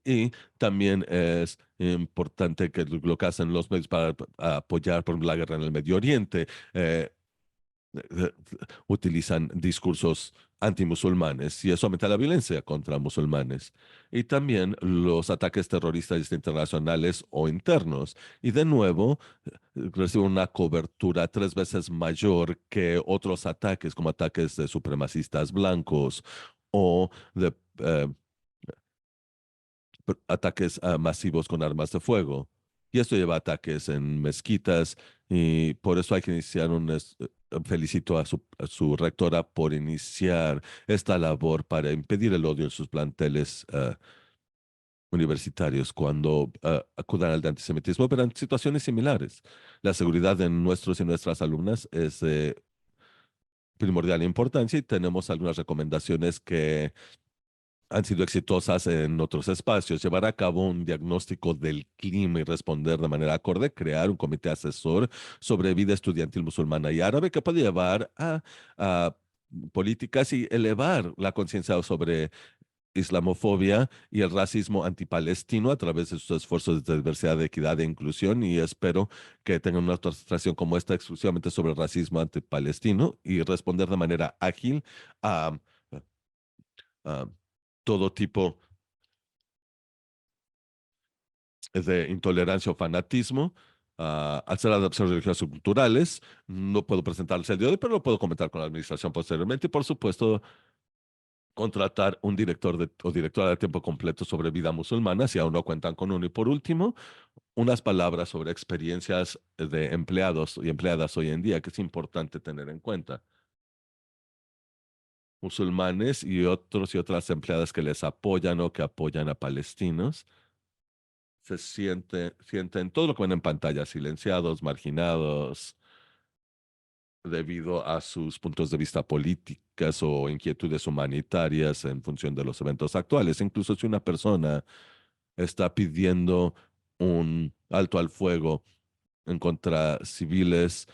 y también es importante que lo que hacen los medios para apoyar por ejemplo, la guerra en el Medio Oriente. Eh, Utilizan discursos antimusulmanes y eso aumenta la violencia contra musulmanes y también los ataques terroristas internacionales o internos. Y de nuevo, reciben una cobertura tres veces mayor que otros ataques, como ataques de supremacistas blancos o de ataques masivos con armas de fuego. Y esto lleva a ataques en mezquitas y por eso hay que iniciar felicito a su rectora por iniciar esta labor para impedir el odio en sus planteles universitarios cuando acudan al de antisemitismo, pero en situaciones similares. La seguridad de nuestros y nuestras alumnas es de primordial importancia y tenemos algunas recomendaciones que han sido exitosas en otros espacios. Llevar a cabo un diagnóstico del clima y responder de manera acorde, crear un comité asesor sobre vida estudiantil musulmana y árabe que puede llevar a políticas y elevar la conciencia sobre islamofobia y el racismo antipalestino a través de sus esfuerzos de diversidad, de equidad e inclusión y espero que tengan una administración como esta exclusivamente sobre el racismo antipalestino y responder de manera ágil a a todo tipo de intolerancia o fanatismo, hacer adaptaciones religiosas o culturales. No puedo presentarles el día de hoy, pero lo puedo comentar con la administración posteriormente. Y por supuesto, contratar un director o directora de tiempo completo sobre vida musulmana, si aún no cuentan con uno. Y por último, unas palabras sobre experiencias de empleados y empleadas hoy en día, que es importante tener en cuenta. Musulmanes y otros y otras empleadas que les apoyan o que apoyan a palestinos sienten todo lo que ven en pantalla, silenciados, marginados, debido a sus puntos de vista políticas o inquietudes humanitarias en función de los eventos actuales. Incluso si una persona está pidiendo un alto al fuego en contra civiles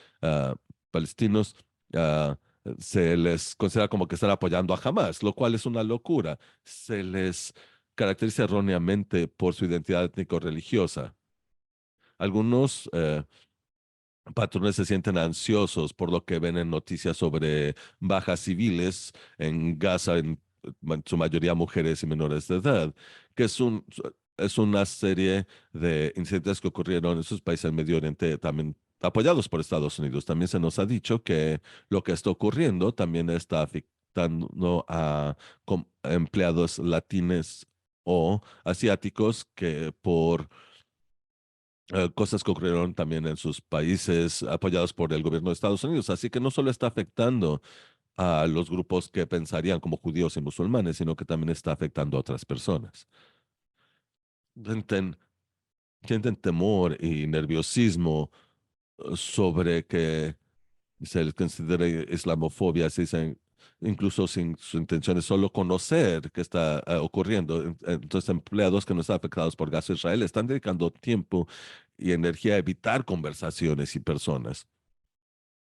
palestinos, ah, se les considera como que están apoyando a Hamas, lo cual es una locura. Se les caracteriza erróneamente por su identidad étnico-religiosa. Algunos patrones se sienten ansiosos por lo que ven en noticias sobre bajas civiles en Gaza, en su mayoría mujeres y menores de edad, que es una serie de incidentes que ocurrieron en esos países del Medio Oriente también apoyados por Estados Unidos. También se nos ha dicho que lo que está ocurriendo también está afectando a empleados latines o asiáticos que por cosas que ocurrieron también en sus países apoyados por el gobierno de Estados Unidos. Así que no solo está afectando a los grupos que pensarían como judíos y musulmanes, sino que también está afectando a otras personas. Sienten, sienten temor y nerviosismo sobre que se les considere islamofobia, se dicen, incluso sin su intención es solo conocer qué está ocurriendo. Entonces, empleados que no están afectados por Gaza Israel están dedicando tiempo y energía a evitar conversaciones y personas.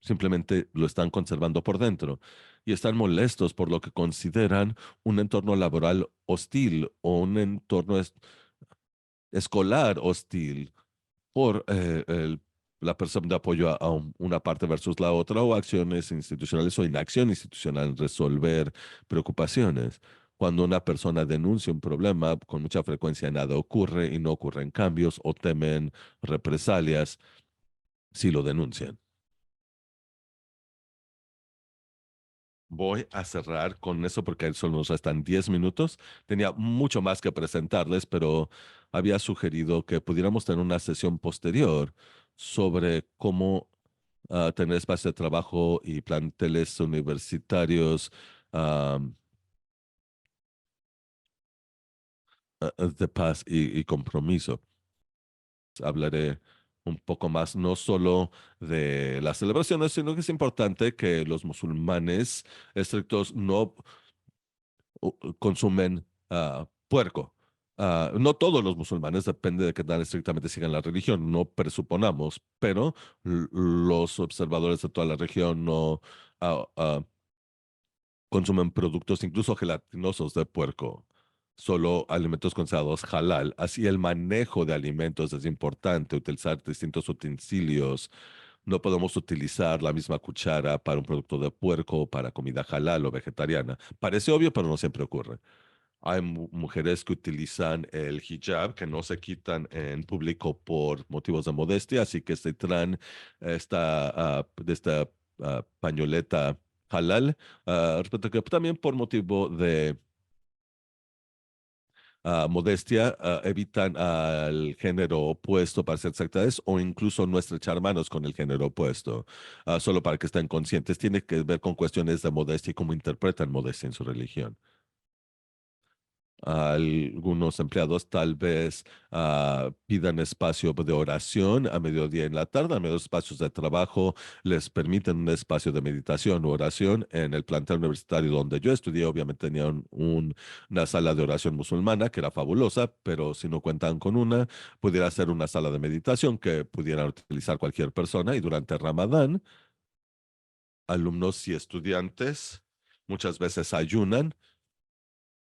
Simplemente lo están conservando por dentro y están molestos por lo que consideran un entorno laboral hostil o un entorno escolar hostil por la percepción de apoyo una parte versus la otra o acciones institucionales o inacción institucional en resolver preocupaciones. Cuando una persona denuncia un problema, con mucha frecuencia nada ocurre y no ocurren cambios o temen represalias si lo denuncian. Voy a cerrar con eso porque solo nos restan 10 minutos. Tenía mucho más que presentarles, pero había sugerido que pudiéramos tener una sesión posterior sobre cómo tener espacio de trabajo y planteles universitarios de paz y compromiso. hablaré un poco más, no solo de las celebraciones, sino que es importante que los musulmanes estrictos no consumen puerco. No todos los musulmanes, depende de qué tan estrictamente sigan la religión, no presuponamos, pero los observadores de toda la región no ah, ah, consumen productos incluso gelatinosos de puerco, solo alimentos considerados halal. Así el manejo de alimentos es importante, utilizar distintos utensilios. No podemos utilizar la misma cuchara para un producto de puerco o para comida halal o vegetariana. Parece obvio, pero no siempre ocurre. Hay mujeres que utilizan el hijab, que no se quitan en público por motivos de modestia, así que se traen de esta pañoleta halal, respecto a que también por motivo de modestia evitan al género opuesto para ser exactas o incluso no estrechar manos con el género opuesto, solo para que estén conscientes. Tiene que ver con cuestiones de modestia y cómo interpretan modestia en su religión. Algunos empleados tal vez pidan espacio de oración a mediodía en la tarde, a medios espacios de trabajo les permiten un espacio de meditación o oración. En el plantel universitario donde yo estudié, obviamente tenían una sala de oración musulmana que era fabulosa, pero si no cuentan con una, pudiera ser una sala de meditación que pudiera utilizar cualquier persona. Y durante Ramadán, alumnos y estudiantes muchas veces ayunan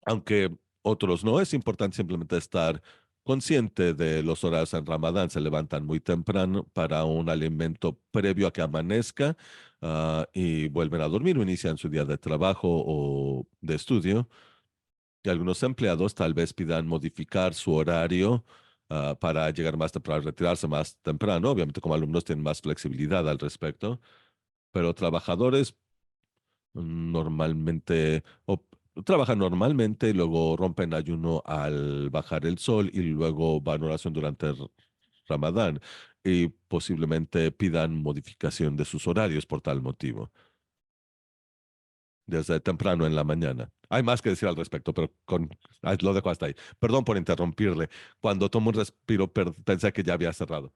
aunque otros no. Es importante simplemente estar consciente de los horarios en Ramadán. Se levantan muy temprano para un alimento previo a que amanezca, y vuelven a dormir o inician su día de trabajo o de estudio. Y algunos empleados tal vez pidan modificar su horario para llegar más temprano, retirarse más temprano. Obviamente, como alumnos tienen más flexibilidad al respecto, pero trabajadores normalmente trabajan normalmente y luego rompen ayuno al bajar el sol y luego van a oración durante el Ramadán y posiblemente pidan modificación de sus horarios por tal motivo, desde temprano en la mañana. Hay más que decir al respecto, pero lo dejo hasta ahí. Perdón por interrumpirle. Cuando tomo un respiro, pensé que ya había cerrado.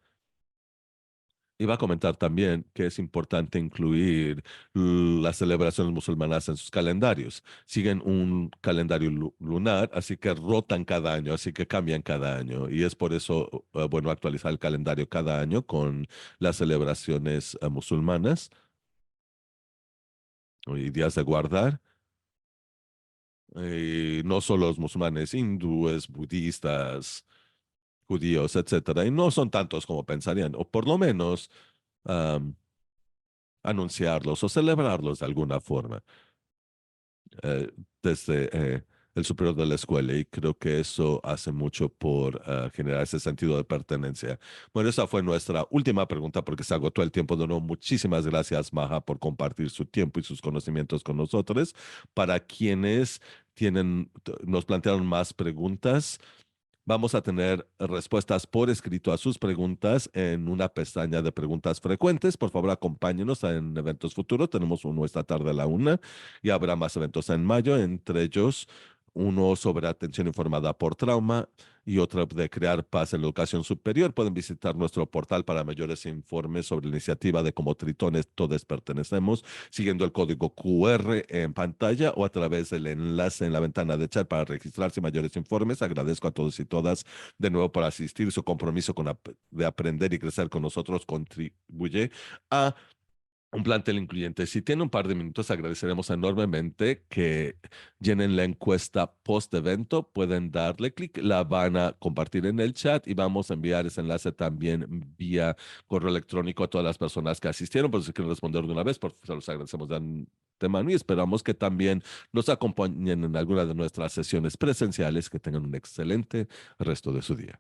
Iba a comentar también que es importante incluir las celebraciones musulmanas en sus calendarios. Siguen un calendario lunar, así que rotan cada año, así que cambian cada año. Y es por eso, bueno, actualizar el calendario cada año con las celebraciones musulmanas y días de guardar. Y no solo los musulmanes, hindúes, budistas, judíos, etcétera. Y no son tantos como pensarían, o por lo menos anunciarlos o celebrarlos de alguna forma desde el superior de la escuela y creo que eso hace mucho por generar ese sentido de pertenencia. Bueno, esa fue nuestra última pregunta porque se agotó el tiempo de nuevo. Muchísimas gracias, Maja, por compartir su tiempo y sus conocimientos con nosotros. Para quienes nos plantearon más preguntas, vamos a tener respuestas por escrito a sus preguntas en una pestaña de preguntas frecuentes. Por favor, acompáñenos en eventos futuros. Tenemos uno esta tarde a la 1 y habrá más eventos en mayo, entre ellos uno sobre atención informada por trauma y otro de crear paz en la educación superior. Pueden visitar nuestro portal para mayores informes sobre la iniciativa de Como Tritones Todos Pertenecemos, siguiendo el código QR en pantalla o a través del enlace en la ventana de chat para registrarse y mayores informes. Agradezco a todos y todas de nuevo por asistir. Su compromiso de aprender y crecer con nosotros contribuye a un plantel incluyente. Si tiene un par de minutos, agradeceremos enormemente que llenen la encuesta post-evento. Pueden darle clic, la van a compartir en el chat y vamos a enviar ese enlace también vía correo electrónico a todas las personas que asistieron. Por si quieren responder de una vez, se los agradecemos de antemano y esperamos que también nos acompañen en alguna de nuestras sesiones presenciales. Que tengan un excelente resto de su día.